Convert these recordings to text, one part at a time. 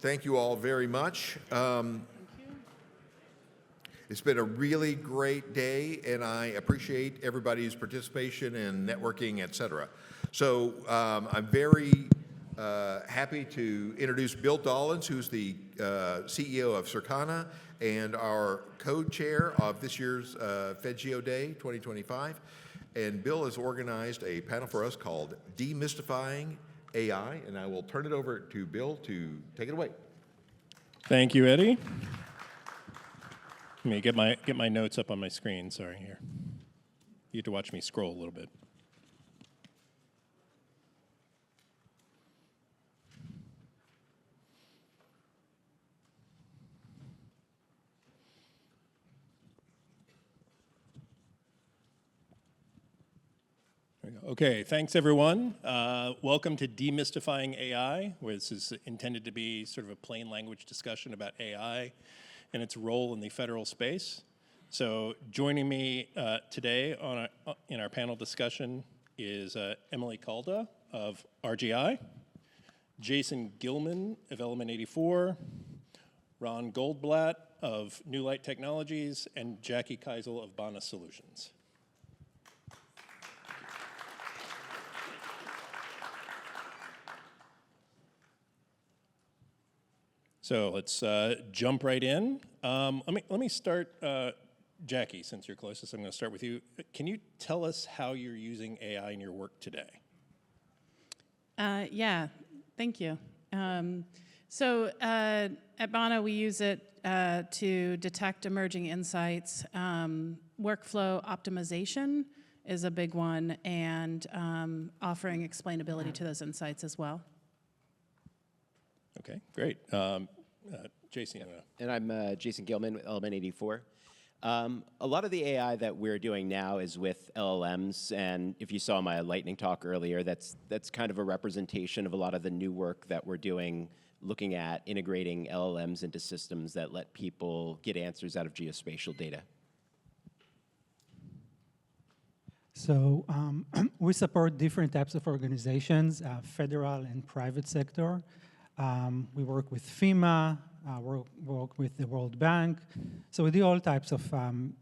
Thank you all very much. It's been a really great day, and I appreciate everybody's participation and networking, et cetera. So I'm very happy to introduce Bill Doins, who's the CEO of Circana and our co-chair of this year's FedGeoDay 2025. And Bill has organized a panel for us called Demystifying AI, and I will turn it over to Bill to take it away. Thank you, Eddie. Let me get my notes up on my screen. Sorry, here. You have to watch me scroll a little bit. There we go. Okay, thanks everyone. Welcome to Demystifying AI, where this is intended to be sort of a plain language discussion about AI and its role in the federal space. So joining me today in our panel discussion is Emily Cala of RGI, Jason Gilman of Element 84, Ron Goldblat of New Light Technologies, and Jackie Kaisle of Bana Solutions. So let's jump right in. Let me start, Jackie, since you're closest, I'm going to start with you. Can you tell us how you're using AI in your work today? Yeah, thank you. So at Bana, we use it to detect emerging insights. Workflow optimization is a big one, and offering explainability to those insights as well. Okay, great. Jason. And I'm Jason Gilman with Element 84. A lot of the AI that we're doing now is with LLMs, and if you saw my lightning talk earlier, that's kind of a representation of a lot of the new work that we're doing, looking at integrating LLMs into systems that let people get answers out of geospatial data. So we support different types of organizations, federal and private sector. We work with FEMA, work with the World Bank. So we do all types of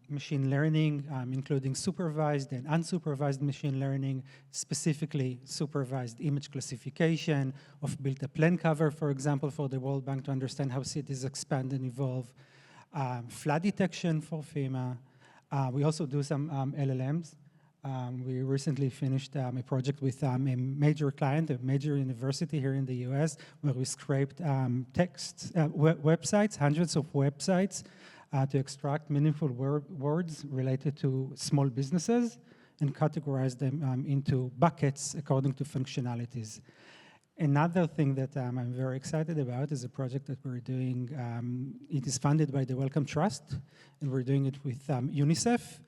machine learning, including supervised and unsupervised machine learning, specifically supervised image classification of built-up land cover, for example, for the World Bank to understand how cities expand and evolve, flood detection for FEMA. We also do some LLMs. We recently finished a project with a major client, a major university here in the US, where we scraped websites, hundreds of websites, to extract meaningful words related to small businesses and categorize them into buckets according to functionalities. Another thing that I'm very excited about is a project that we're doing. It is funded by the Wellcome Trust, and we're doing it with UNICEF.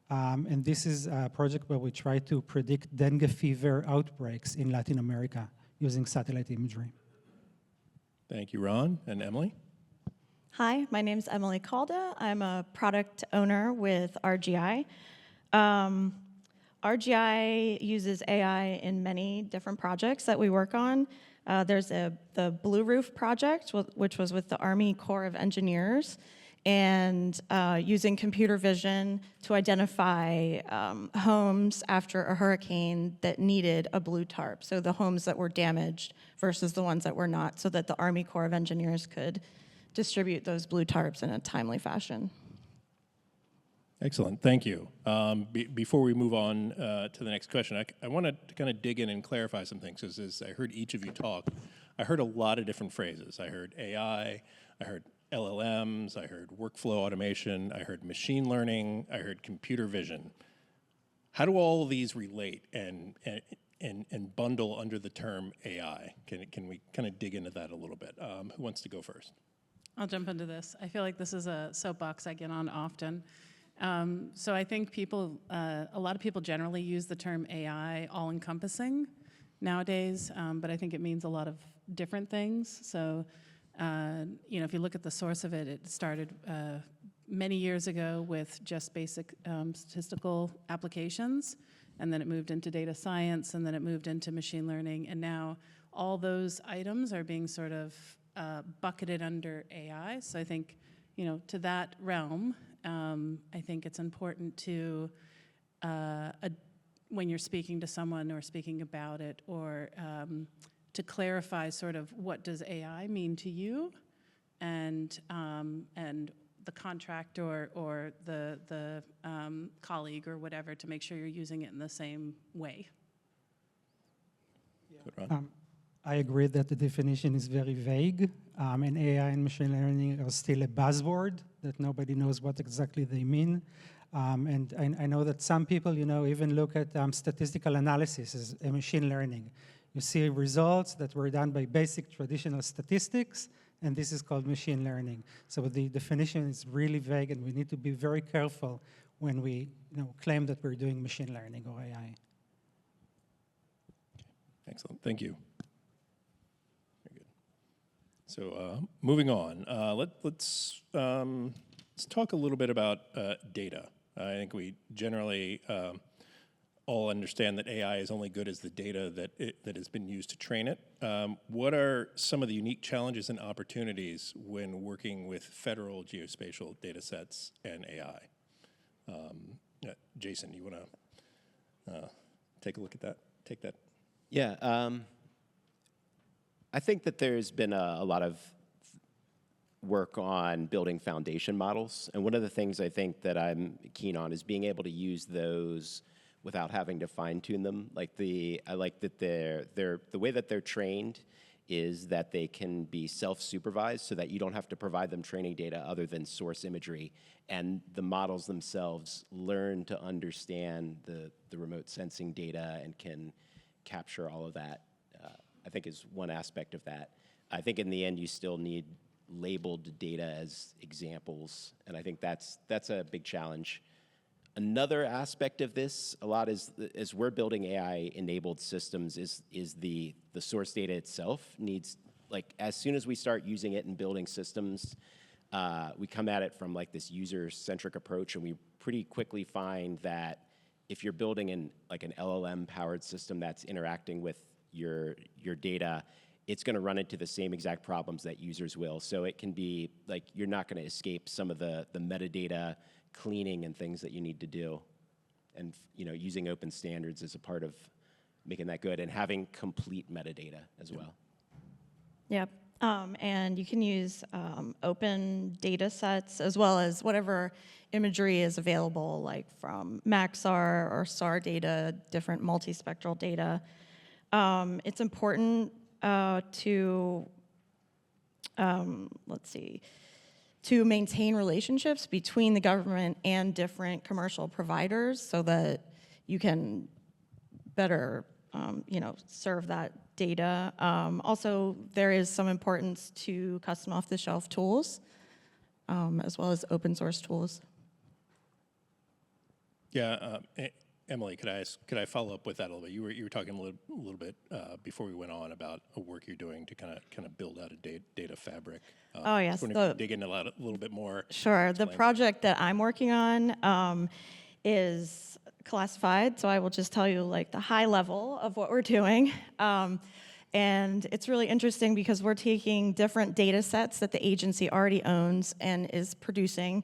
And this is a project where we try to predict dengue fever outbreaks in Latin America using satellite imagery. Thank you, Ron. And Emily? Hi, my name's Emily Cala. I'm a product owner with RGI. RGI uses AI in many different projects that we work on. There's the Blue Roof project, which was with the Army Corps of Engineers, and using computer vision to identify homes after a hurricane that needed a blue tarp. So the homes that were damaged versus the ones that were not, so that the Army Corps of Engineers could distribute those blue tarps in a timely fashion. Excellent, thank you. Before we move on to the next question, I want to kind of dig in and clarify some things. As I heard each of you talk, I heard a lot of different phrases. I heard AI, I heard LLMs, I heard workflow automation, I heard machine learning, I heard computer vision. How do all of these relate and bundle under the term AI? Can we kind of dig into that a little bit? Who wants to go first? I'll jump into this. I feel like this is a soapbox I get on often. So I think a lot of people generally use the term AI all-encompassing nowadays, but I think it means a lot of different things. So if you look at the source of it, it started many years ago with just basic statistical applications, and then it moved into data science, and then it moved into machine learning, and now all those items are being sort of bucketed under AI. So I think, to that realm, I think it's important to, when you're speaking to someone or speaking about it, or to clarify sort of what does AI mean to you, and the contract or the colleague or whatever, to make sure you're using it in the same way. Good, Ron. I agree that the definition is very vague, and AI and machine learning are still a buzzword that nobody knows what exactly they mean. And I know that some people, even look at statistical analysis as a machine learning. You see results that were done by basic traditional statistics, and this is called machine learning. So the definition is really vague, and we need to be very careful when we claim that we're doing machine learning or AI. Excellent, thank you. Very good. So moving on, let's talk a little bit about data. I think we generally all understand that AI is only good as the data that has been used to train it. What are some of the unique challenges and opportunities when working with federal geospatial data sets and AI? Jason, you want to take a look at that? Take that. Yeah, I think that there's been a lot of work on building foundation models, and one of the things I think that I'm keen on is being able to use those without having to fine-tune them. I like that the way that they're trained is that they can be self-supervised, so that you don't have to provide them training data other than source imagery, and the models themselves learn to understand the remote sensing data and can capture all of that. I think is one aspect of that. I think in the end you still need labeled data as examples, and I think that's a big challenge. Another aspect of this, a lot is, as we're building AI-enabled systems, is the source data itself needs, as soon as we start using it in building systems, we come at it from this user-centric approach, and we pretty quickly find that if you're building an LLM-powered system that's interacting with your data, it's going to run into the same exact problems that users will. So it can be you're not going to escape some of the metadata cleaning and things that you need to do, and using open standards as a part of making that good, and having complete metadata as well. Yep. And you can use open data sets as well as whatever imagery is available, like from Maxar or SAR data, different multispectral data. It's important to maintain relationships between the government and different commercial providers, so that you can better serve that data. Also, there is some importance to custom off-the-shelf tools, as well as open source tools. Yeah, Emily, could I follow up with that a little bit? You were talking a little bit before we went on about a work you're doing to kind of build out a data fabric. Oh yes, If you dig into a little bit more. Sure. The project that I'm working on is classified, so I will just tell you the high level of what we're doing. And it's really interesting because we're taking different data sets that the agency already owns and is producing,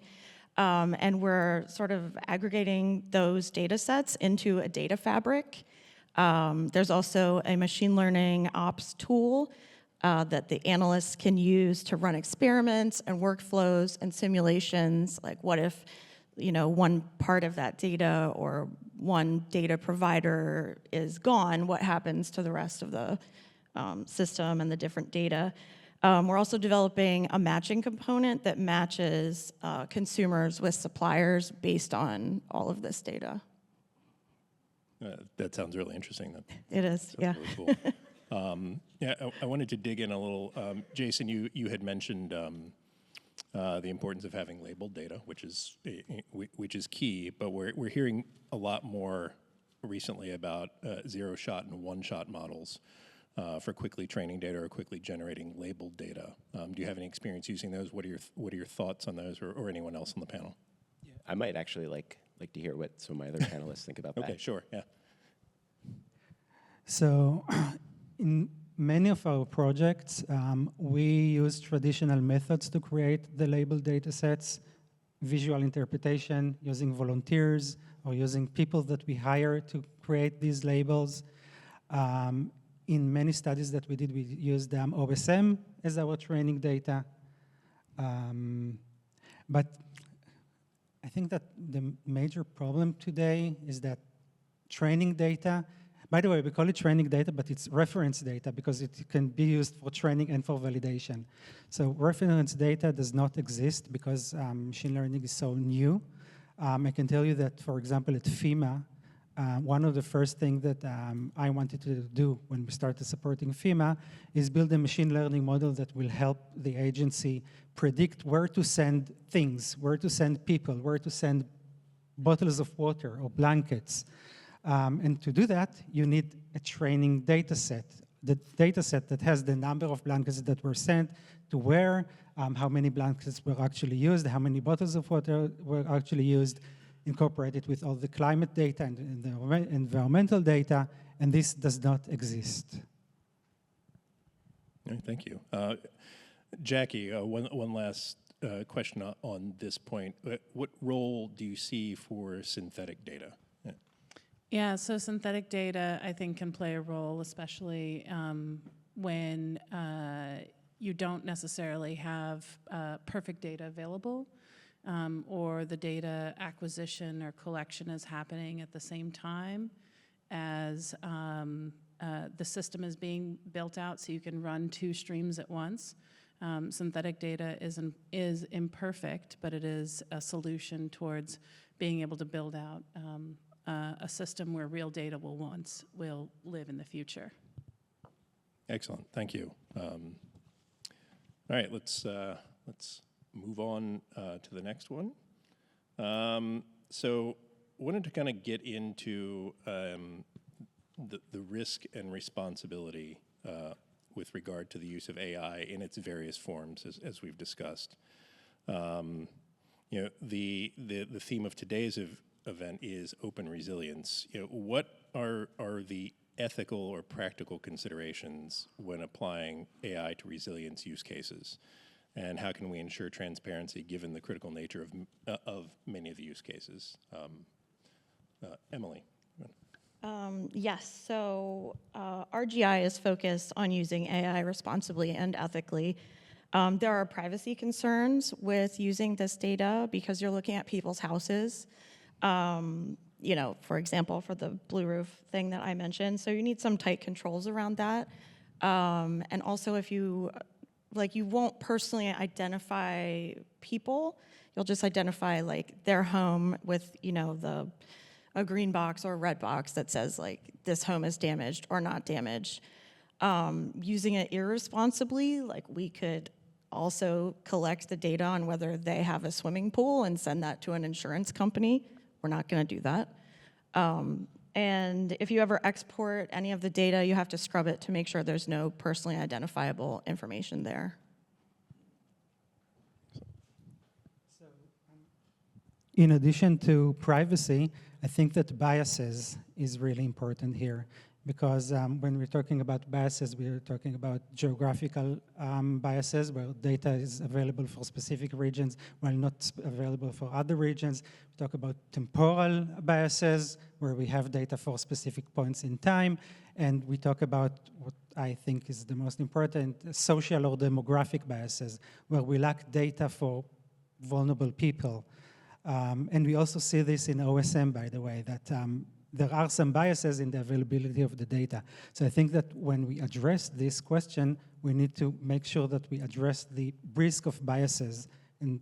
and we're sort of aggregating those data sets into a data fabric. There's also a machine learning ops tool that the analysts can use to run experiments and workflows and simulations, like what if one part of that data or one data provider is gone, what happens to the rest of the system and the different data. We're also developing a matching component that matches consumers with suppliers based on all of this data. That sounds really interesting. It is, yeah. Really cool. Yeah, I wanted to dig in a little. Jason, you had mentioned the importance of having labeled data, which is key. But we're hearing a lot more recently about zero-shot and one-shot models for quickly training data or quickly generating labeled data. Do you have any experience using those? What are your thoughts on those, or anyone else on the panel? Yeah. I might actually like to hear what some of my other panelists think about that. Okay, sure, yeah. So many of our projects, we use traditional methods to create the labeled data sets, visual interpretation, using volunteers, or using people that we hire to create these labels. In many studies that we did, we used OSM as our training data. But I think that the major problem today is that training data, by the way, we call it training data, but it's reference data because it can be used for training and for validation. So reference data does not exist because machine learning is so new. I can tell you that, for example, at FEMA, one of the first things that I wanted to do when we started supporting FEMA is build a machine learning model that will help the agency predict where to send things, where to send people, where to send bottles of water or blankets. And to do that, you need a training data set. The data set that has the number of blankets that were sent, to where, how many blankets were actually used, how many bottles of water were actually used, incorporated with all the climate data and the environmental data, and this does not exist. All right, thank you. Jackie, one last question on this point. What role do you see for synthetic data? Yeah, so synthetic data, I think, can play a role, especially when you don't necessarily have perfect data available, or the data acquisition or collection is happening at the same time as the system is being built out, so you can run two streams at once. Synthetic data is imperfect, but it is a solution towards being able to build out a system where real data will live in the future. Excellent, thank you. All right, let's move on to the next one. So wanted to kind of get into the risk and responsibility with regard to the use of AI in its various forms, as we've discussed. You know, the theme of today's event is open resilience. You know, what are the ethical or practical considerations when applying AI to resilience use cases? And how can we ensure transparency given the critical nature of many of the use cases? Emily. Yes, so RGI is focused on using AI responsibly and ethically. There are privacy concerns with using this data because you're looking at people's houses. You know, for example, for the blue roof thing that I mentioned. So you need some tight controls around that. And also if you won't personally identify people, you'll just identify like their home with, you know, a green box or a red box that says like this home is damaged or not damaged. Using it irresponsibly, like we could also collect the data on whether they have a swimming pool and send that to an insurance company. We're not gonna do that. And if you ever export any of the data, you have to scrub it to make sure there's no personally identifiable information there. In addition to privacy, I think that biases is really important here because when we're talking about biases, we're talking about geographical biases where data is available for specific regions while not available for other regions. We talk about temporal biases where we have data for specific points in time. And we talk about what I think is the most important, social or demographic biases where we lack data for vulnerable people. And we also see this in OSM, by the way, that there are some biases in the availability of the data. So I think that when we address this question, we need to make sure that we address the risk of biases and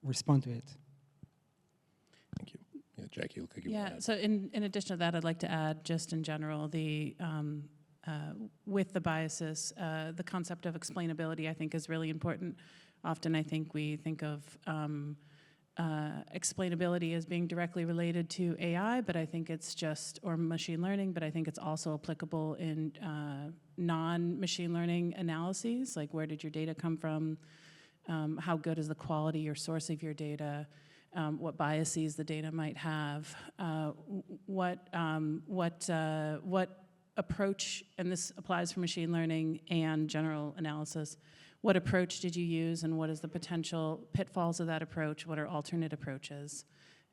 respond to it. Thank you. Yeah, Jackie, look like you Yeah, want to so in addition to that, I'd like to add just in general, with the biases, the concept of explainability I think is really important. Often I think we think of explainability as being directly related to AI, but I think it's just, or machine learning, but I think it's also applicable in non-machine learning analyses, like where did your data come from, how good is the quality or source of your data, what biases the data might have, what approach, and this applies for machine learning and general analysis, what approach did you use and what is the potential pitfalls of that approach? What are alternate approaches?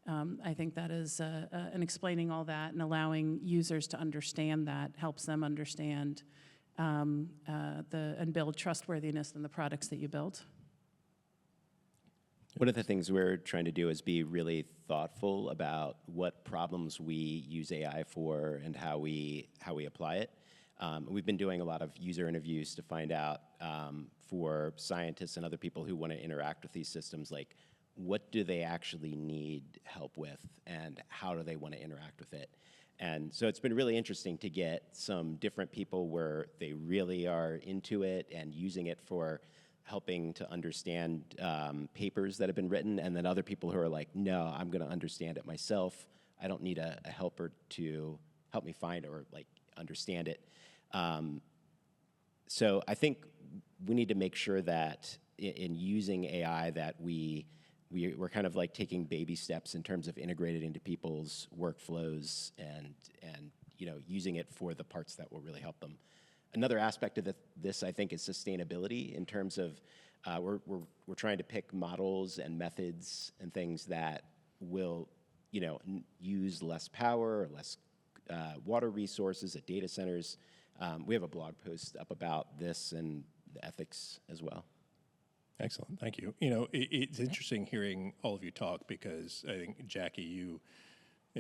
I think that is, and explaining all that and allowing users to understand that helps them understand and build trustworthiness in the products that you build. One of the things we're trying to do is be really thoughtful about what problems we use AI for and how we apply it. We've been doing a lot of user interviews to find out for scientists and other people who want to interact with these systems, like what do they actually need help with and how do they want to interact with it. And so it's been really interesting to get some different people where they really are into it and using it for helping to understand papers that have been written, and then other people who are like, no, I'm going to understand it myself. I don't need a helper to help me find or like understand it. So I think we need to make sure that in using AI that we're kind of like taking baby steps in terms of integrating it into people's workflows and using it for the parts that will really help them. Another aspect of this, I think, is sustainability in terms of we're trying to pick models and methods and things that will, use less power or less water resources at data centers. We have a blog post up about this and the ethics as well. Excellent, thank you. It's interesting hearing all of you talk because I think, Jackie, you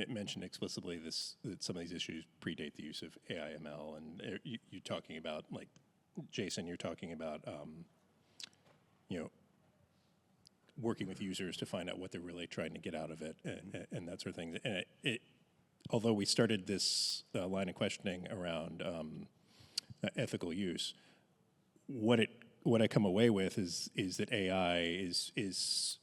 mentioned explicitly that some of these issues predate the use of AI ML, and you're talking about, like, Jason, you're talking about, working with users to find out what they're really trying to get out of it and that sort of thing. And although we started this line of questioning around ethical use, what I come away with is that AI is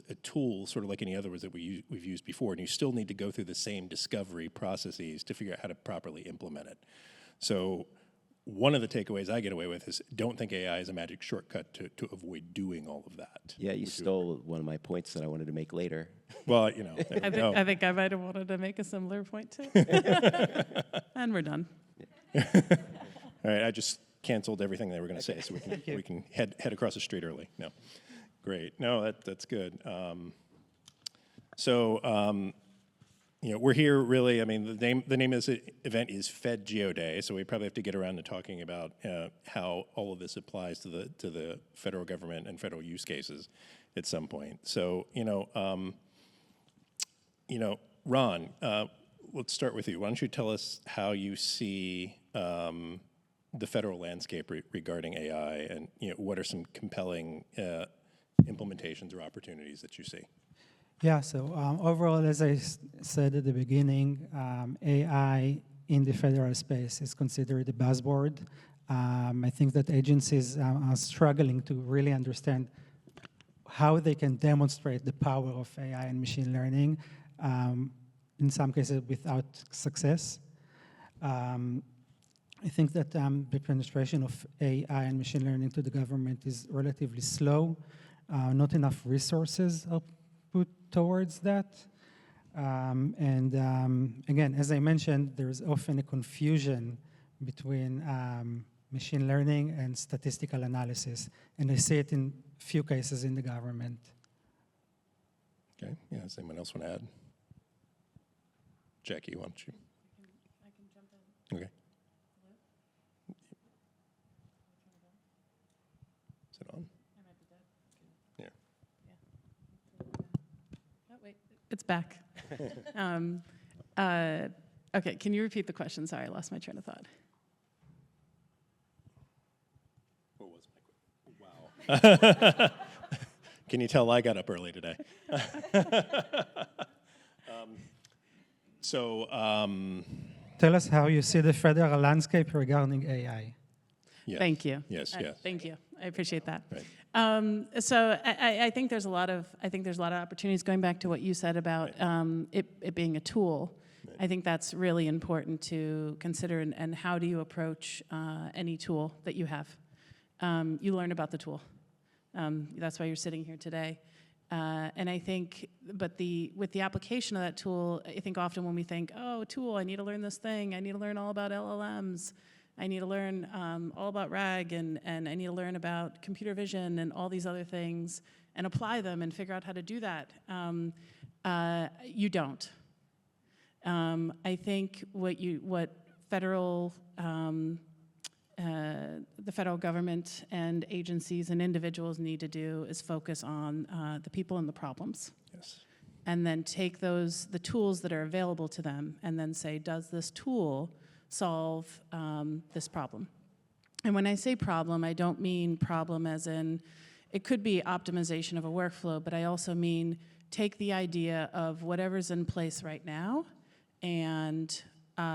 a tool, sort of like any other words that we've used before, and you still need to go through the same discovery processes to figure out how to properly implement it. So one of the takeaways I get away with is don't think AI is a magic shortcut to avoid doing all of that. Yeah, you stole one of my points that I wanted to make later. Well, I think I might have wanted to make a similar point too. And we're done. All right, I just canceled everything they were going to say, so we can head across the street early. No, great. No, that's good. We're here really. I mean, the name of this event is FedGeoDay, so we probably have to get around to talking about how all of this applies to the federal government and federal use cases at some point. So Ron, let's start with you. Why don't you tell us how you see the federal landscape regarding AI, and what are some compelling implementations or opportunities that you see? Yeah, so overall, as I said at the beginning, AI in the federal space is considered a buzzword. I think that agencies are struggling to really understand how they can demonstrate the power of AI and machine learning, in some cases without success. I think that the penetration of AI and machine learning to the government is relatively slow. Not enough resources are put towards that. Again, as I mentioned, there's often a confusion between machine learning and statistical analysis, and I see it in few cases in the government. Okay, yeah, does anyone else want to add? Jackie, why don't you? I can jump in. Okay. Is it on? I might be dead. Yeah. Oh, wait, it's back. Okay, can you repeat the question? Sorry, I lost my train of thought. What was my question? Wow. Can you tell I got up early today? Tell us how you see the federal landscape regarding AI. Yes. Thank you. Yes, yes. Thank you. I appreciate that. Right. So I think there's a lot of opportunities. Going back to what you said about it being a tool, right. I think that's really important to consider. And how do you approach any tool that you have? You learn about the tool. That's why you're sitting here today. And I think, with the application of that tool, I think often when we think, oh, tool, I need to learn this thing, I need to learn all about LLMs, I need to learn all about RAG, and I need to learn about computer vision and all these other things, and apply them and figure out how to do that. You don't. I think what the federal government and agencies and individuals need to do is focus on the people and the problems. Yes. And then take the tools that are available to them and then say, does this tool solve this problem? And when I say problem, I don't mean problem as in, it could be optimization of a workflow, but I also mean take the idea of whatever's in place right now and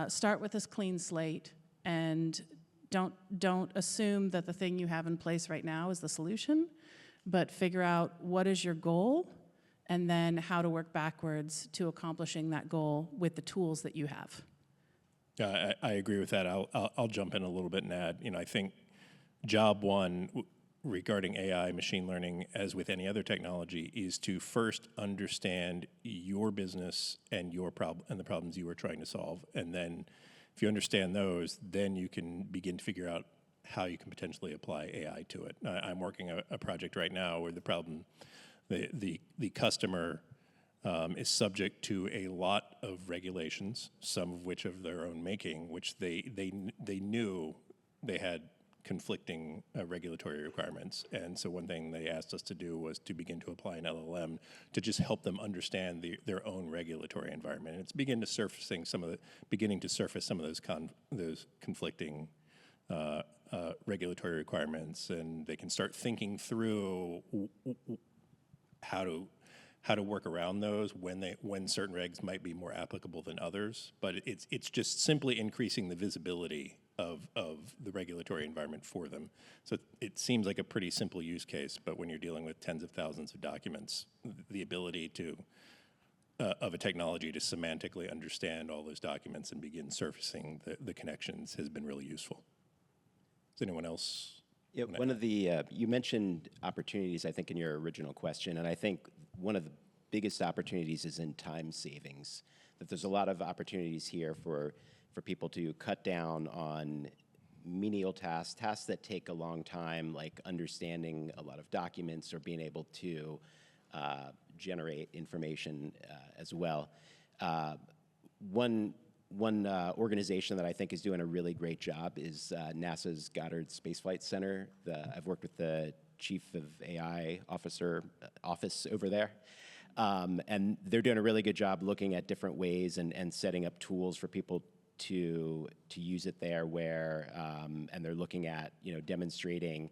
start with this clean slate, and don't assume that the thing you have in place right now is the solution, but figure out what is your goal and then how to work backwards to accomplishing that goal with the tools that you have. Yeah, I agree with that. I'll jump in a little bit and add, I think job one regarding AI, machine learning, as with any other technology, is to first understand your business and your problem and the problems you are trying to solve. And then if you understand those, then you can begin to figure out how you can potentially apply AI to it. I'm working a project right now where the problem, the customer is subject to a lot of regulations, some of which of their own making, which they knew they had conflicting regulatory requirements. And so one thing they asked us to do was to begin to apply an LLM to just help them understand their own regulatory environment. And it's beginning to surface some of those conflicting regulatory requirements, and they can start thinking through how to work around those when certain regs might be more applicable than others. But it's just simply increasing the visibility of the regulatory environment for them. So it seems like a pretty simple use case, but when you're dealing with tens of thousands of documents, the ability of a technology to semantically understand all those documents and begin surfacing the connections has been really useful. Does anyone else? Yeah, one of the, you mentioned opportunities, I think, in your original question, and I think one of the biggest opportunities is in time savings, that there's a lot of opportunities here for people to cut down on menial tasks that take a long time, like understanding a lot of documents or being able to generate information as well. One organization that I think is doing a really great job is NASA's Goddard Space Flight Center. I've worked with the Chief of AI office over there. And they're doing a really good job looking at different ways and setting up tools for people to use it there and they're looking at, demonstrating,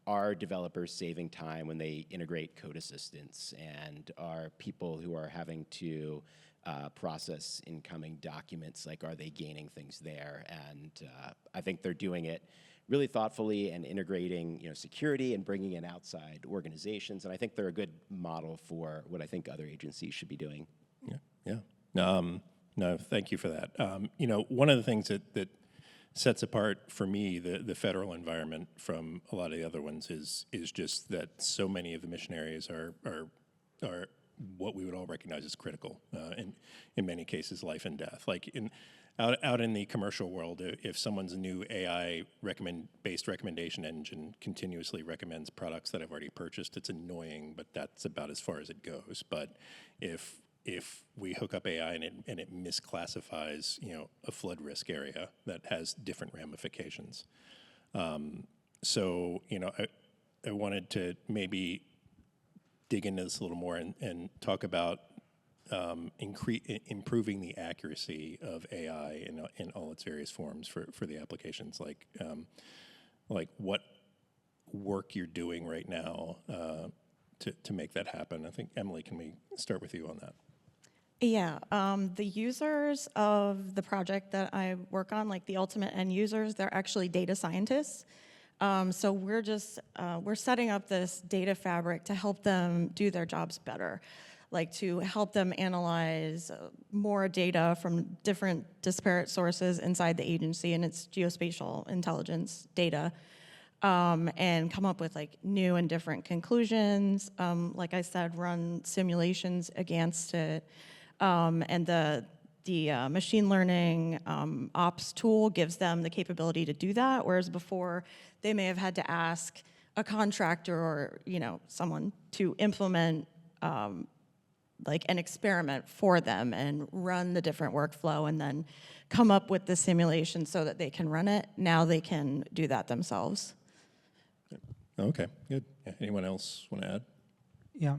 are developers saving time when they integrate code assistance, and are people who are having to process incoming documents, like, are they gaining things there? And I think they're doing it really thoughtfully and integrating, security and bringing in outside organizations. And I think they're a good model for what I think other agencies should be doing. Yeah. No, thank you for that. One of the things that sets apart for me the federal environment from a lot of the other ones is just that so many of the mission areas are what we would all recognize as critical, in many cases, life and death. Like out in the commercial world, if someone's new AI-based recommendation engine continuously recommends products that I've already purchased, it's annoying, but that's about as far as it goes. But if we hook up AI and it misclassifies, a flood risk area that has different ramifications. So, I wanted to maybe dig into this a little more and talk about improving the accuracy of AI in all its various forms for the applications, like what work you're doing right now to make that happen. I think, Emily, can we start with you on that? Yeah, the users of the project that I work on, like the ultimate end users, they're actually data scientists. So we're setting up this data fabric to help them do their jobs better, like to help them analyze more data from different disparate sources inside the agency and its geospatial intelligence data. and come up with like new and different conclusions. Like I said, run simulations against it. And the machine learning ops tool gives them the capability to do that, whereas before they may have had to ask a contractor or someone to implement like an experiment for them and run the different workflow and then come up with the simulation so that they can run it. Now they can do that themselves. Okay, good. Yeah, anyone else want to add? Yeah,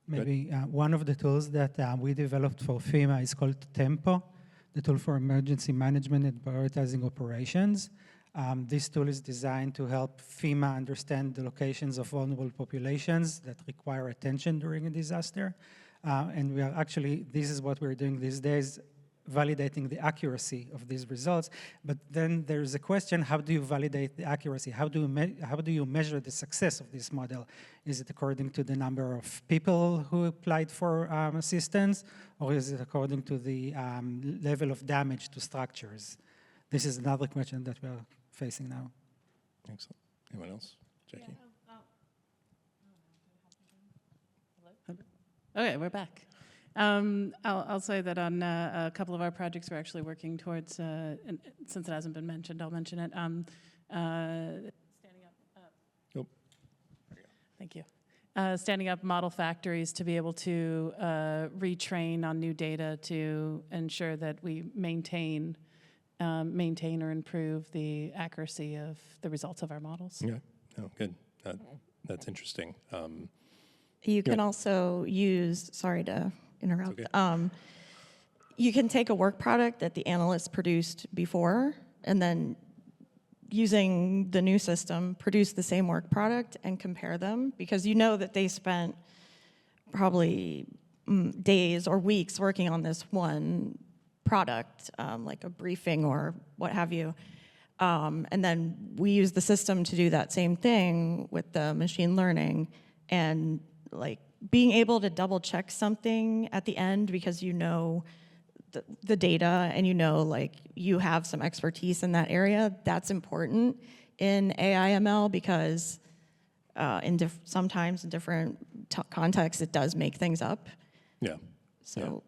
maybe one of the tools that we developed for FEMA is called Tempo, the tool for emergency management and prioritizing operations. This tool is designed to help FEMA understand the locations of vulnerable populations that require attention during a disaster. And we are actually, this is what we're doing these days, validating the accuracy of these results. But then there's a question, how do you validate the accuracy? How do you measure the success of this model? Is it according to the number of people who applied for assistance, or is it according to the level of damage to structures? This is another question that we're facing now. Excellent. Anyone else? Jackie? Okay, we're back. I'll say that on a couple of our projects, we're actually working towards, and since it hasn't been mentioned, I'll mention it. Standing up. Nope. Thank you. Standing up model factories to be able to retrain on new data to ensure that we maintain or improve the accuracy of the results of our models. Yeah. Oh, good. That's interesting. You can also use, sorry to interrupt, Okay. You can take a work product that the analysts produced before and then using the new system, produce the same work product and compare them, because you know that they spent probably days or weeks working on this one product, like a briefing or what have you. And then we use the system to do that same thing with the machine learning, and like being able to double check something at the end because you know the data and like you have some expertise in that area, that's important in AI ML because sometimes in different contexts it does make things up. Yeah. So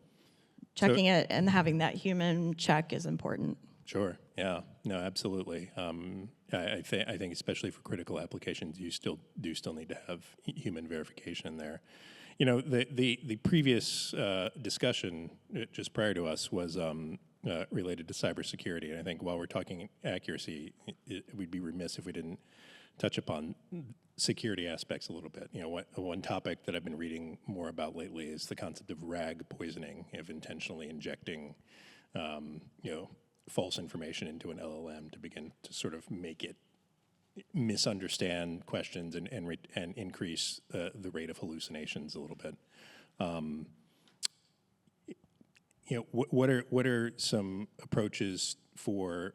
checking it and having that human check is important. Sure. Yeah. No, absolutely. I think especially for critical applications, you still need to have human verification there. The previous discussion just prior to us was related to cybersecurity, and I think while we're talking accuracy, we'd be remiss if we didn't touch upon security aspects a little bit. One topic that I've been reading more about lately is the concept of RAG poisoning, of intentionally injecting, false information into an LLM to begin to sort of make it misunderstand questions and increase the rate of hallucinations a little bit. What are some approaches for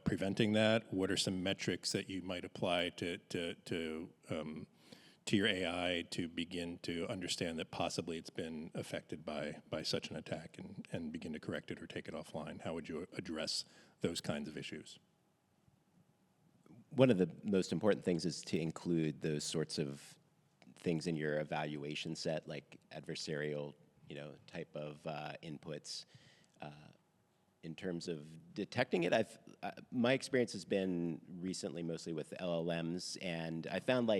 preventing that? What are some metrics that you might apply to your AI to begin to understand that possibly it's been affected by such an attack and begin to correct it or take it offline? How would you address those kinds of issues? One of the most important things is to include those sorts of things in your evaluation set, like adversarial, type of inputs. In terms of detecting it, my experience has been recently mostly with LLMs, and I found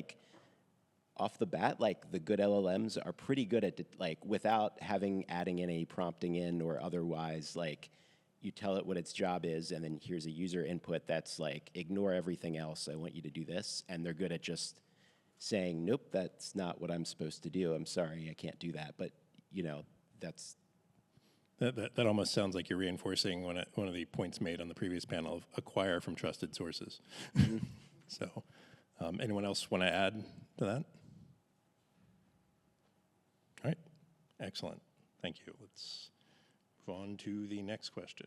off the bat, the good LLMs are pretty good at without adding any prompting in or otherwise, you tell it what its job is, and then here's a user input that's ignore everything else, I want you to do this. And they're good at just saying, nope, that's not what I'm supposed to do. I'm sorry, I can't do that. But, that's... That almost sounds like you're reinforcing one of the points made on the previous panel of acquire from trusted sources. Mm-hmm. So, anyone else want to add to that? All right, excellent, thank you. Let's move on to the next question.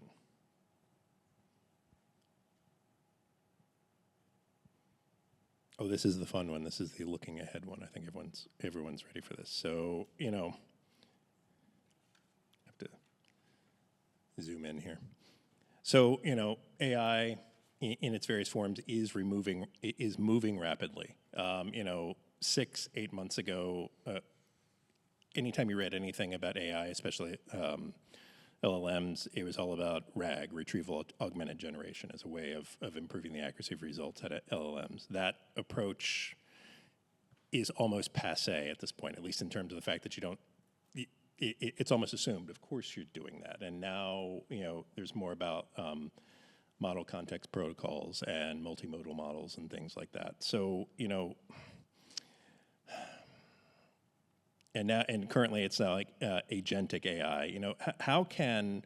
Oh, this is the fun one. This is the looking ahead one. I think everyone's ready for this. So, have to zoom in here. So, AI, in its various forms is moving rapidly. 6-8 months ago, anytime you read anything about AI, especially LLMs, it was all about RAG, retrieval augmented generation, as a way of improving the accuracy of results at LLMs. That approach is almost passé at this point, at least in terms of the fact that you don't, it's almost assumed, of course you're doing that. And now, there's more about model context protocols and multimodal models and things like that. So, and currently it's now like agentic AI. How can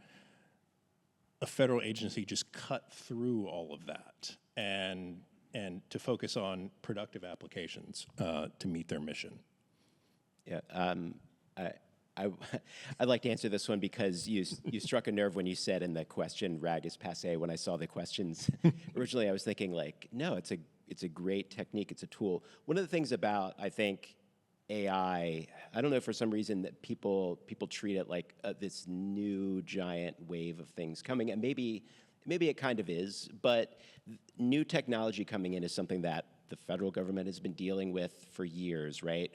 a federal agency just cut through all of that and to focus on productive applications to meet their mission? Yeah, I'd like to answer this one because you struck a nerve when you said in the question, RAG is passé. When I saw the questions, originally I was thinking no, it's a great technique, it's a tool. One of the things about, I think, AI, I don't know, for some reason that people treat it like this new giant wave of things coming, and maybe it kind of is, but new technology coming in is something that the federal government has been dealing with for years, right?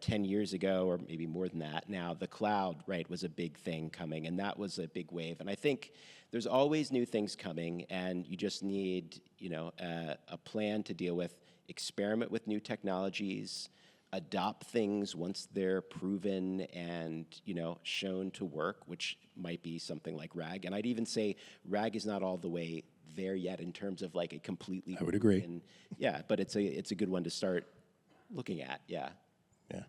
10 years ago, or maybe more than that now, the cloud, right, was a big thing coming, and that was a big wave. And I think there's always new things coming, and you just need, a plan to deal with, experiment with new technologies, adopt things once they're proven and, shown to work, which might be something like RAG. And I'd even say RAG is not all the way there yet in terms of like a completely. I would agree. Proven, yeah, but it's a good one to start looking at. Yeah. Yeah.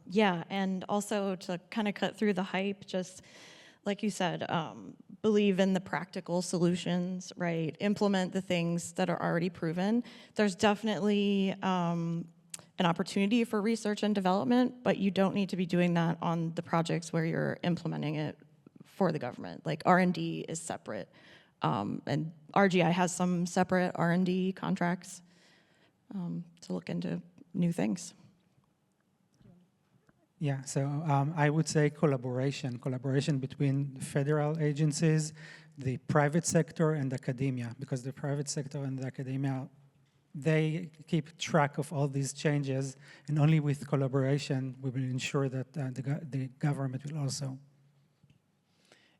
Yeah, and also to kind of cut through the hype, just like you said, believe in the practical solutions, right? Implement the things that are already proven. There's definitely an opportunity for research and development, but you don't need to be doing that on the projects where you're implementing it for the government. Like R&D is separate, and RGI has some separate R&D contracts to look into new things. Yeah, so I would say collaboration between federal agencies, the private sector, and academia, because the private sector and the academia, they keep track of all these changes, and only with collaboration we will ensure that the government will also.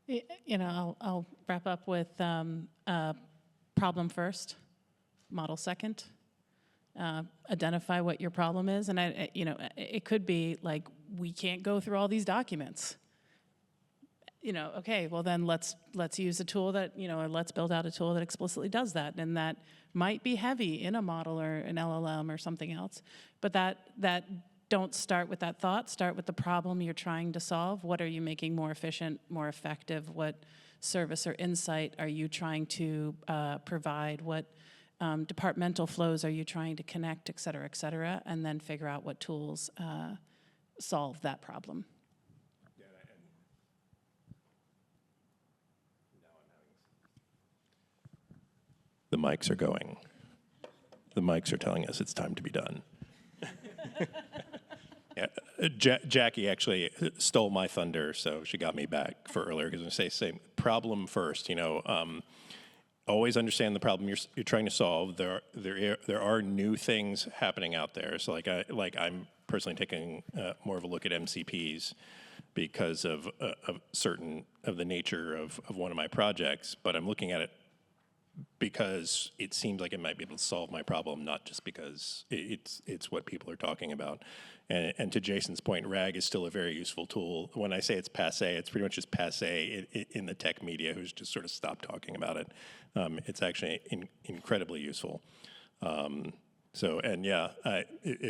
I'll wrap up with problem first, model second. Identify what your problem is, and it could be like, we can't go through all these documents. Okay, well then let's use a tool that, or let's build out a tool that explicitly does that, and that might be heavy in a model or an LLM or something else, but that don't start with that thought, start with the problem you're trying to solve. What are you making more efficient, more effective? What service or insight are you trying to provide? What departmental flows are you trying to connect, et cetera, and then figure out what tools solve that problem. The mics are going. The mics are telling us it's time to be done. Yeah, Jackie actually stole my thunder, so she got me back for earlier, because I'm going to say same problem first. Always understand the problem you're trying to solve. There are new things happening out there. So I'm personally taking more of a look at MCPs because of certain of the nature of one of my projects, but I'm looking at it because it seems like it might be able to solve my problem, not just because it's what people are talking about. And to Jason's point, RAG is still a very useful tool. When I say it's passé, it's pretty much just passé in the tech media, who's just sort of stopped talking about it. It's actually incredibly useful. It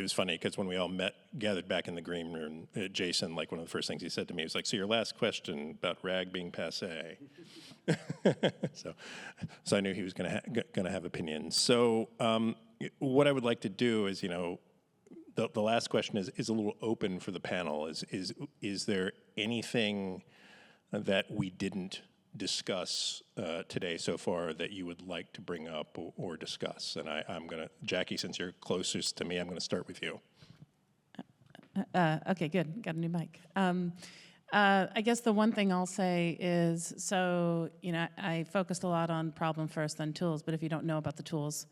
was funny because when we all gathered back in the green room, Jason, like one of the first things he said to me was like, "So your last question about RAG being passé." So I knew he was gonna have opinions. So what I would like to do is, the last question is a little open for the panel. Is there anything that we didn't discuss today so far that you would like to bring up or discuss? And I'm gonna, Jackie, since you're closest to me, I'm gonna start with you. Okay, good. Got a new mic. I guess the one thing I'll say is, so, I focused a lot on problem first, then tools, but if you don't know about the tools,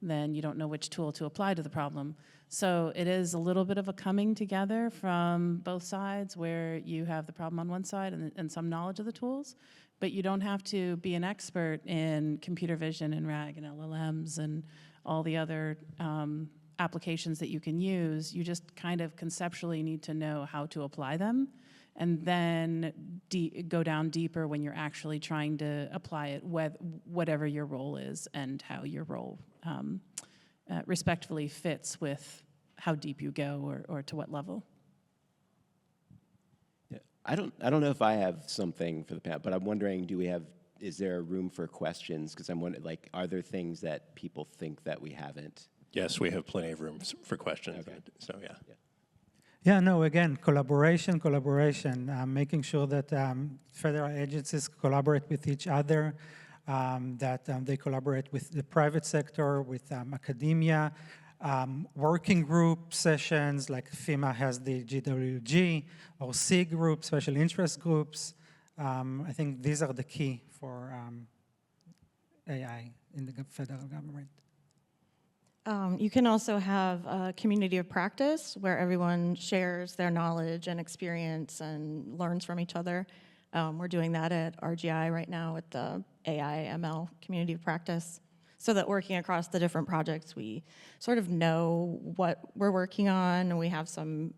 then you don't know which tool to apply to the problem. So it is a little bit of a coming together from both sides, where you have the problem on one side and some knowledge of the tools, but you don't have to be an expert in computer vision and RAG and LLMs and all the other applications that you can use. You just kind of conceptually need to know how to apply them, and then go down deeper when you're actually trying to apply it, whatever your role is and how your role respectfully fits with how deep you go or to what level. Yeah. I don't know if I have something for the panel, but I'm wondering, is there room for questions? Because I'm wondering, like, are there things that people think that we haven't? Yes, we have plenty of room for questions. Okay. So, yeah. Yeah, no, again, collaboration, making sure that federal agencies collaborate with each other, that they collaborate with the private sector, with academia, working group sessions, like FEMA has the GWG, or C group, special interest groups. I think these are the key for AI in the federal government. You can also have a community of practice where everyone shares their knowledge and experience and learns from each other. We're doing that at RGI right now with the AI ML community of practice, so that working across the different projects, we sort of know what we're working on, and we have some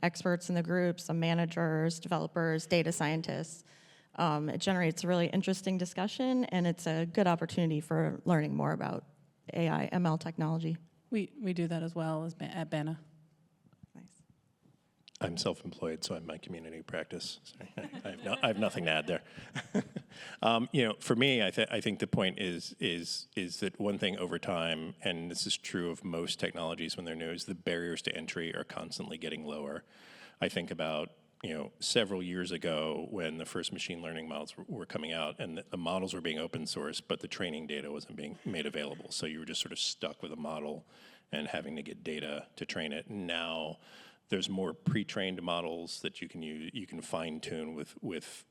experts in the group, some managers, developers, data scientists. It generates a really interesting discussion, and it's a good opportunity for learning more about AI, ML technology. We do that as well as at BANA. Nice. I'm self-employed, so I'm my community practice. Sorry. I have nothing to add there. For me, I think the point is that one thing over time, and this is true of most technologies when they're new, is the barriers to entry are constantly getting lower. I think about several years ago when the first machine learning models were coming out, and the models were being open source, but the training data wasn't being made available. So you were just sort of stuck with a model and having to get data to train it. Now there's more pre-trained models that you can use, you can fine tune with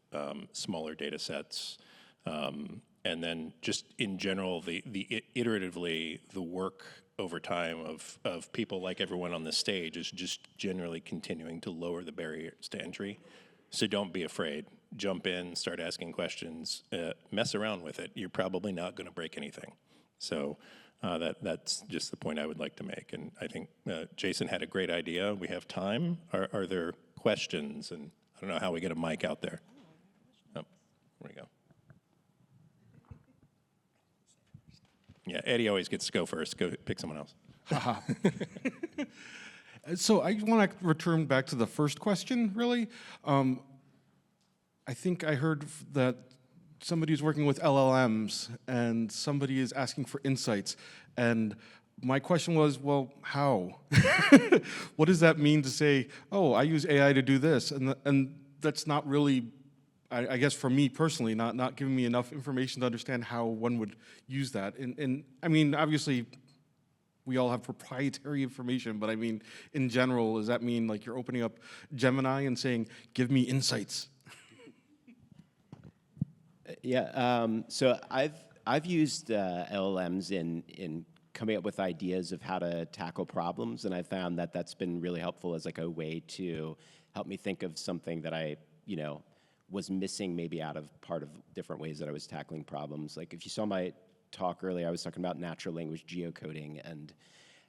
smaller data sets. And then just in general, iteratively, the work over time of people like everyone on this stage is just generally continuing to lower the barriers to entry. So don't be afraid. Jump in, start asking questions, mess around with it. You're probably not going to break anything. So that's just the point I would like to make. And I think Jason had a great idea. We have time. Are there questions? And I don't know how we get a mic out there. Oh, there we go. Yeah, Eddie always gets to go first. Go pick someone else. So I want to return back to the first question, really. I think I heard that somebody's working with LLMs and somebody is asking for insights. And my question was, well, how? What does that mean to say, oh, I use AI to do this? And that's not really, I guess for me personally, not giving me enough information to understand how one would use that. And I mean, obviously, we all have proprietary information, but I mean, in general, does that mean like you're opening up Gemini and saying, give me insights? Yeah, so I've used LLMs in coming up with ideas of how to tackle problems, and I found that that's been really helpful as like a way to help me think of something that I, was missing maybe out of part of different ways that I was tackling problems. Like if you saw my talk earlier, I was talking about natural language geocoding and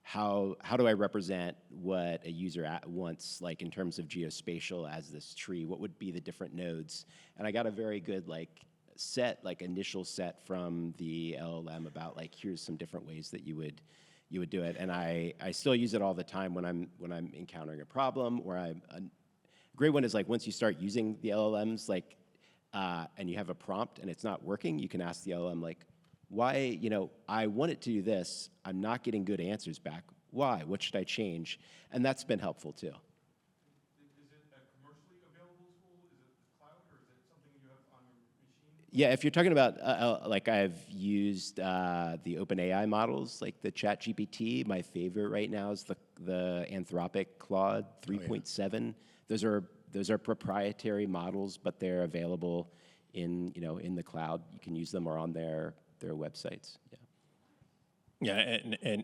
how do I represent what a user wants, like in terms of geospatial as this tree, what would be the different nodes? And I got a very good initial set from the LLM about like, here's some different ways that you would do it. And I still use it all the time when I'm encountering a problem, or a great one is like once you start using the LLMs, and you have a prompt and it's not working, you can ask the LLM like, why, I want it to do this, I'm not getting good answers back. Why? What should I change? And that's been helpful too. Is it a commercially available tool? Is it the cloud, or is it something you have on your machine? Yeah, if you're talking about, like I've used the OpenAI models, like the ChatGPT. My favorite right now is the Anthropic Claude 3.7. Those are proprietary models, but they're available in in the cloud. You can use them or on their websites. Yeah. Yeah,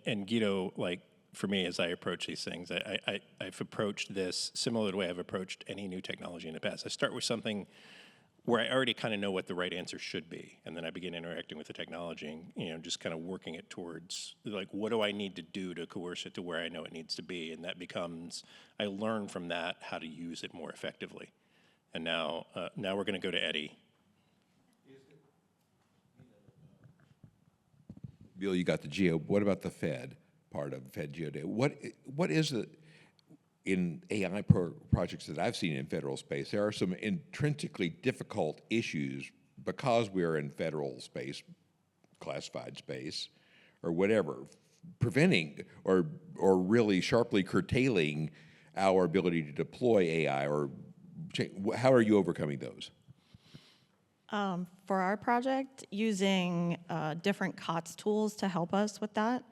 and Guido, like for me, as I approach these things, I've approached this similar to the way I've approached any new technology in the past. I start with something where I already kind of know what the right answer should be, and then I begin interacting with the technology and just kind of working it towards like, what do I need to do to coerce it to where I know it needs to be, and that becomes, I learn from that how to use it more effectively. And now we're going to go to Eddie. Bill, you got the geo. What about the Fed part of FedGeoDay? What is it in AI projects that I've seen in federal space? There are some intrinsically difficult issues because we're in federal space, classified space, or whatever, preventing or really sharply curtailing our ability to deploy AI. Or how are you overcoming those? For our project, using different COTS tools to help us with that,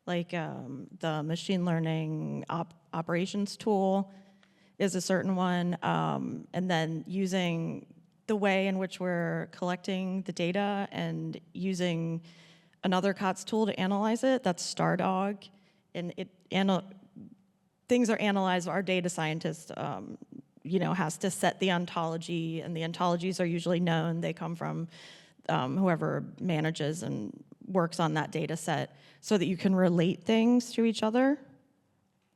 like the machine learning operations tool is a certain one, and then using the way in which we're collecting the data and using another COTS tool to analyze it, that's Stardog, and things are analyzed. Our data scientist has to set the ontology, and the ontologies are usually known. They come from whoever manages and works on that data set so that you can relate things to each other.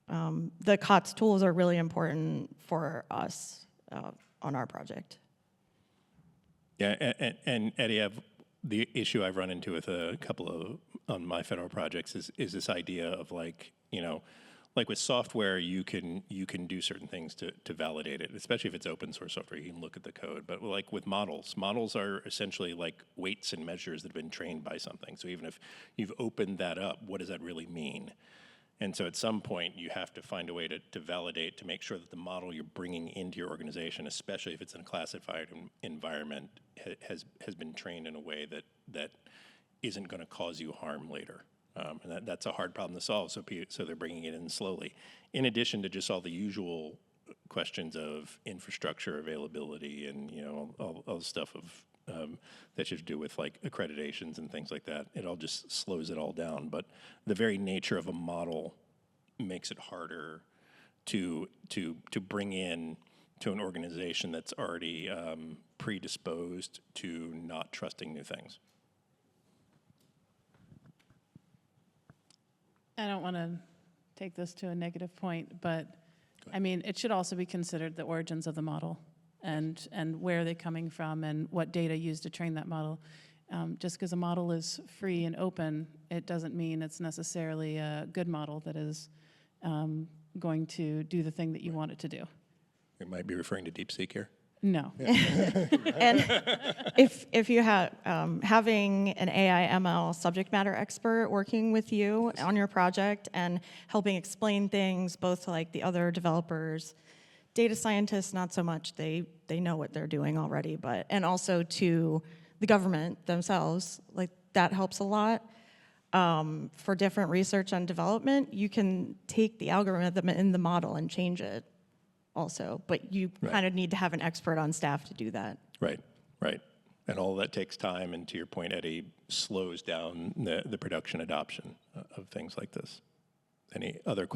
The COTS tools are really important for us on our project. Yeah, and Eddie, the issue I've run into with a couple of on my federal projects is this idea of like with software, you can do certain things to validate it, especially if it's open source software. You can look at the code, but like with models are essentially like weights and measures that have been trained by something. So even if you've opened that up, what does that really mean? And so at some point, you have to find a way to validate, to make sure that the model you're bringing into your organization, especially if it's in a classified environment, has been trained in a way that isn't going to cause you harm later. And that's a hard problem to solve, so they're bringing it in slowly. In addition to just all the usual questions of infrastructure availability and all the stuff of that you have to do with like accreditations and things like that, it all just slows it all down. But the very nature of a model makes it harder to bring in to an organization that's already predisposed to not trusting new things. I don't want to take this to a negative point, but I mean, it should also be considered the origins of the model and where are they coming from and what data used to train that model. Just because a model is free and open, it doesn't mean it's necessarily a good model that is going to do the thing that you want it to do. You might be referring to DeepSeek here. No. And if you have having an AI ML subject matter expert working with you on your project and helping explain things both to like the other developers, data scientists, not so much, they know what they're doing already, and also to the government themselves, like that helps a lot. For different research and development, you can take the algorithm in the model and change it also, but you kind of need to have an expert on staff to do that. Right. And all that takes time, and to your point, Eddie, slows down the production adoption of things like this.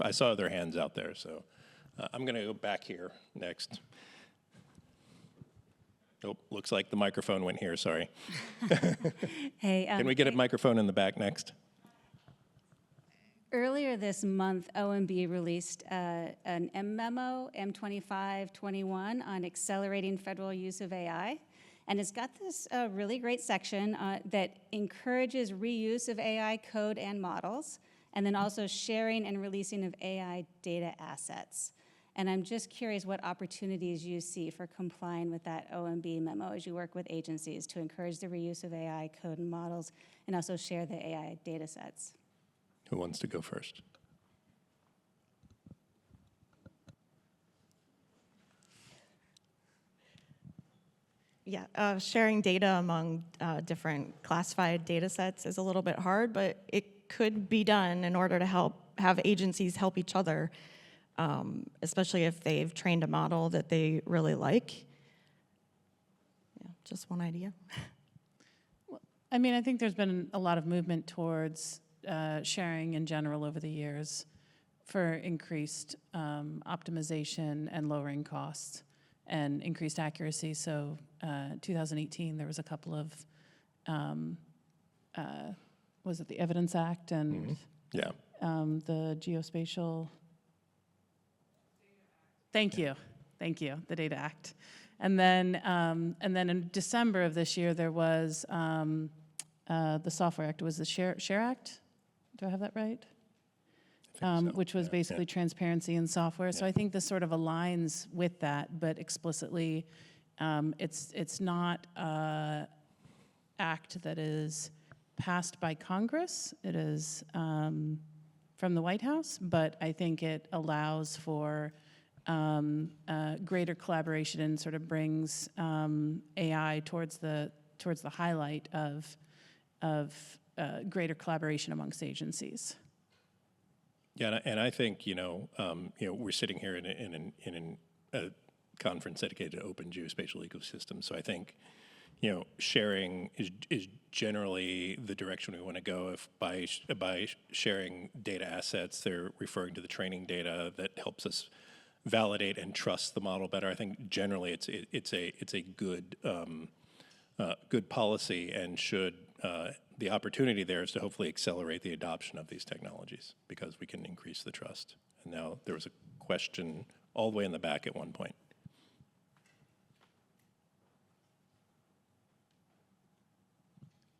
I saw other hands out there, so I'm going to go back here next. Oh, looks like the microphone went here, sorry. Hey, Can we get a microphone in the back next? earlier this month, OMB released an memo, M2521, on accelerating federal use of AI. And it's got this really great section that encourages reuse of AI code and models, and then also sharing and releasing of AI data assets. And I'm just curious what opportunities you see for complying with that OMB memo as you work with agencies to encourage the reuse of AI code and models and also share the AI data sets. Who wants to go first? Yeah, sharing data among different classified data sets is a little bit hard, but it could be done in order to have agencies help each other especially if they've trained a model that they really like. Yeah, just one idea. I mean, I think there's been a lot of movement towards sharing in general over the years for increased optimization and lowering costs and increased accuracy. So 2018, there was a couple of, was it the Evidence Act and Yeah. the Geospatial? Thank you, the Data Act. And then in December of this year, there was the Software Act. Was the Share Act? Do I have that right? Which was basically transparency in software. So I think this sort of aligns with that, but explicitly, it's not an act that is passed by Congress. It is from the White House, but I think it allows for greater collaboration and sort of brings AI towards the highlight of greater collaboration amongst agencies. Yeah, and I think we're sitting here in a conference dedicated to open geospatial ecosystems. So I think sharing is generally the direction we want to go. If by sharing data assets, they're referring to the training data that helps us validate and trust the model better. I think generally it's a good good policy, and should the opportunity there is to hopefully accelerate the adoption of these technologies because we can increase the trust. And now there was a question all the way in the back at one point.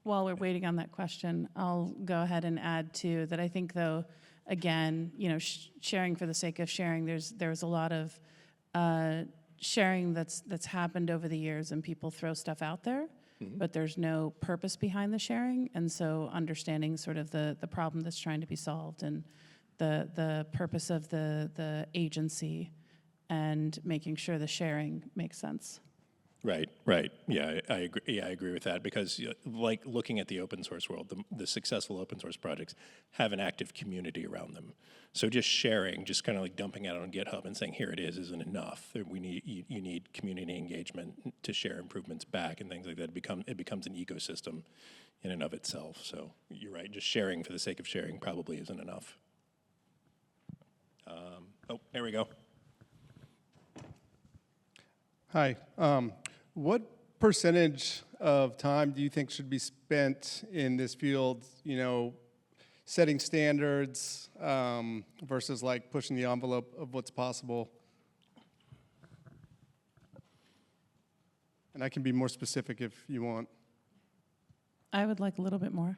While we're waiting on that question, I'll go ahead and add too that I think, though, again, sharing for the sake of sharing, there's a lot of sharing that's happened over the years, and people throw stuff out there, but there's no purpose behind the sharing. And so understanding sort of the problem that's trying to be solved and the purpose of the agency and making sure the sharing makes sense. Right. Yeah, I agree. Yeah, I agree with that, because like looking at the open source world, the successful open source projects have an active community around them. So just sharing, just kind of like dumping it out on GitHub and saying here it is, isn't enough. You need community engagement to share improvements back and things like that. It becomes an ecosystem in and of itself. So you're right. Just sharing for the sake of sharing probably isn't enough. Oh, there we go. Hi. What percentage of time do you think should be spent in this field, setting standards versus like pushing the envelope of what's possible? And I can be more specific if you want. I would like a little bit more.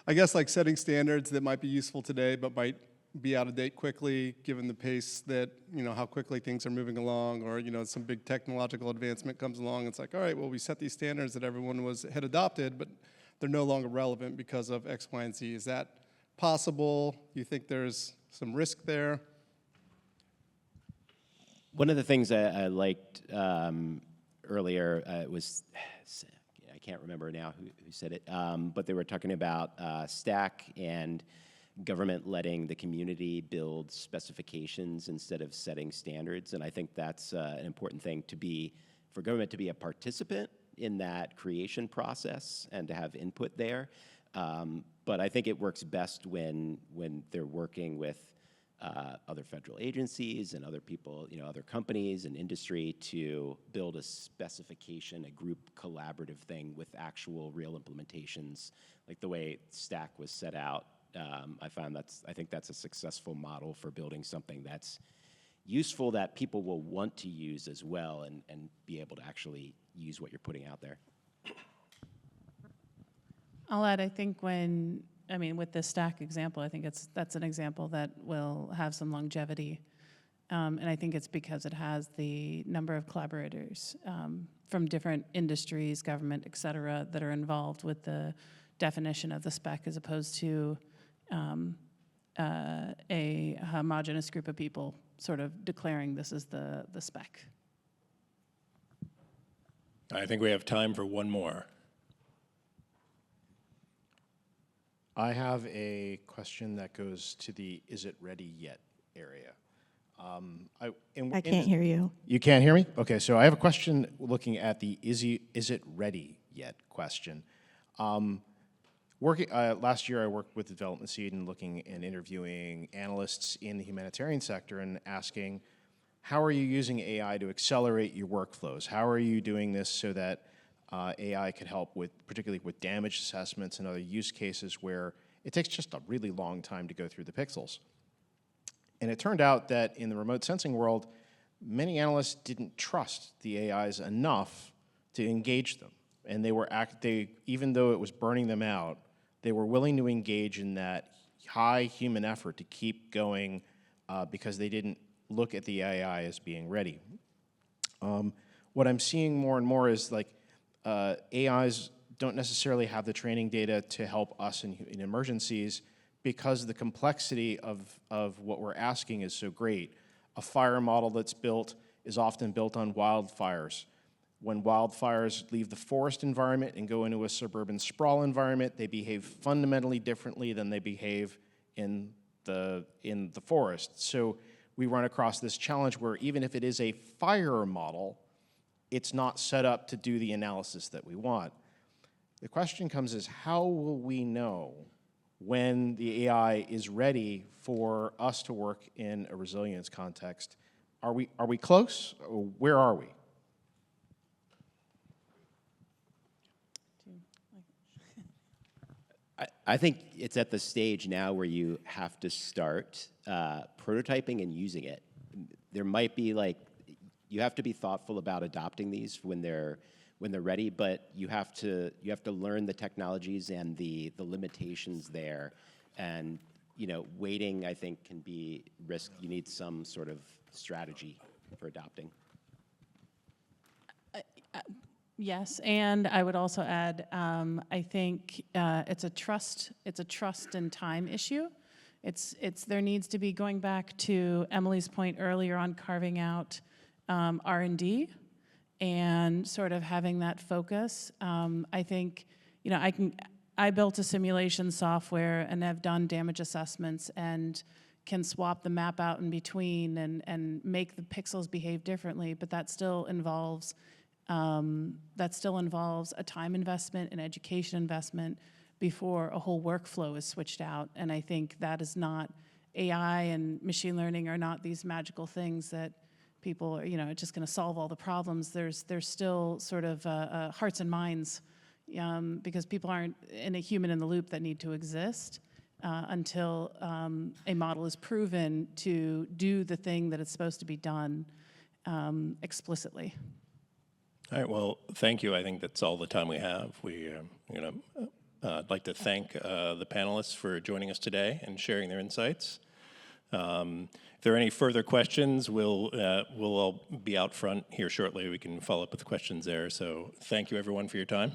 I guess like setting standards that might be useful today but might be out of date quickly, given the pace that, how quickly things are moving along, or, some big technological advancement comes along. It's like, all right, well, we set these standards that everyone had adopted, but they're no longer relevant because of X, Y, and Z. Is that possible? Do you think there's some risk there? One of the things I liked earlier was, I can't remember now who said it, but they were talking about Stack and government letting the community build specifications instead of setting standards. And I think that's an important thing for government to be a participant in that creation process and to have input there. But I think it works best when they're working with other federal agencies and other people, other companies and industry to build a specification, a group collaborative thing with actual real implementations, like the way Stack was set out. I think that's a successful model for building something that's useful that people will want to use as well and be able to actually use what you're putting out there. I'll add, I think with the Stack example, I think that's an example that will have some longevity. And I think it's because it has the number of collaborators from different industries, government, et cetera, that are involved with the definition of the spec, as opposed to a homogenous group of people sort of declaring this is the spec. I think we have time for one more. I have a question that goes to the "is it ready yet" area. I can't hear you. You can't hear me? Okay, so I have a question looking at the "is it ready yet" question. Last year, I worked with Development Seed and looking and interviewing analysts in the humanitarian sector and asking, how are you using AI to accelerate your workflows? How are you doing this so that AI can help with, particularly with damage assessments and other use cases where it takes just a really long time to go through the pixels? And it turned out that in the remote sensing world, many analysts didn't trust the AIs enough to engage them. And even though it was burning them out, they were willing to engage in that high human effort to keep going because they didn't look at the AI as being ready. What I'm seeing more and more is like AIs don't necessarily have the training data to help us in emergencies because the complexity of what we're asking is so great. A fire model that's built is often built on wildfires. When wildfires leave the forest environment and go into a suburban sprawl environment, they behave fundamentally differently than they behave in the forest. So we run across this challenge where even if it is a fire model, it's not set up to do the analysis that we want. The question comes is, how will we know when the AI is ready for us to work in a resilience context? Are we close? Or where are we? I think it's at the stage now where you have to start prototyping and using it. There might be you have to be thoughtful about adopting these when they're ready, but you have to learn the technologies and the limitations there. And waiting, I think, can be risk. You need some sort of strategy for adopting. Yes, and I would also add, I think it's a trust and time issue. There needs to be, going back to Emily's point earlier on carving out R&D and sort of having that focus. I think, I built a simulation software and have done damage assessments and can swap the map out in between and make the pixels behave differently, but that still involves a time investment, an education investment before a whole workflow is switched out. And I think that is not, AI and machine learning are not these magical things that people are, just going to solve all the problems. There's still sort of hearts and minds because people aren't in a human in the loop that need to exist until a model is proven to do the thing that it's supposed to be done explicitly. All right, well, thank you. I think that's all the time we have. I'd like to thank the panelists for joining us today and sharing their insights. If there are any further questions, we'll all be out front here shortly. We can follow up with questions there. So thank you, everyone, for your time.